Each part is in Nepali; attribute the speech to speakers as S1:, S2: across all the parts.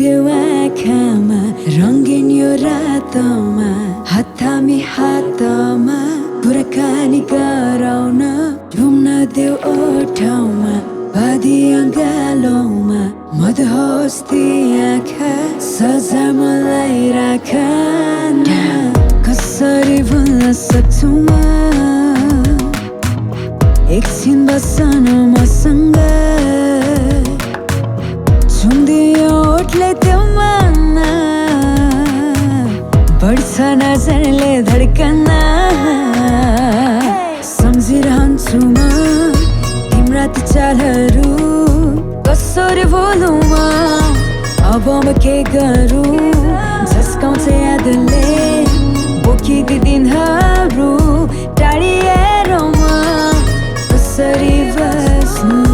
S1: देऊ आँखामा रङ्गिन यो रातमा हात थामी हातमा कुराकानी गराउन घुम्न देऊ ओठौमा बाँधी अँगालोमा मदहस्ती आँखा सजा मलाई राख कसरी भुल्न सक्छु म एकछिन बस्न मसँग छुम्दियो ओठले त्यो मन बढ्छ नजरले धड्कन सम्झिरहन्छु म तिम्रा ती चालहरू कसरी भुलौँ म अब म के गरौँ झस्काउँछ यादले बोकी दिनहरू टाढिएर म कसरी बस्नु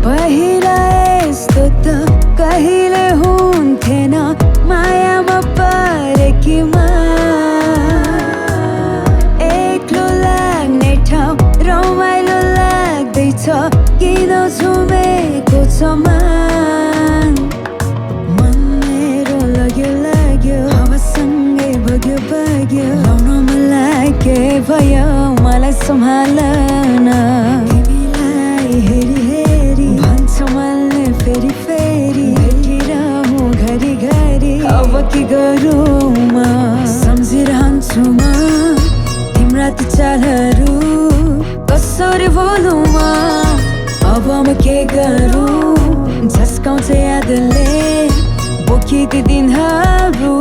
S1: पहिला यस्तो त कहिले हुन्थेन मायामा परेकी म एक्लो लाग्ने ठाउँ रमाइलो लाग्दैछ किन झुमेको छ मन मेरो लाग्यो हावासँगै बग्यो लाउन मलाई के भयो मलाई सम्हाल न तिमीलाई हेरी भन्छ मैले फेरि भेटिरहँ घरी अब के गरौँ म सम्झिरहन्छु म तिम्रा ती चालहरू कसरी भुलौँ म अब म के गरौँ झस्काउँछ यादले बोकी ती दिनहरू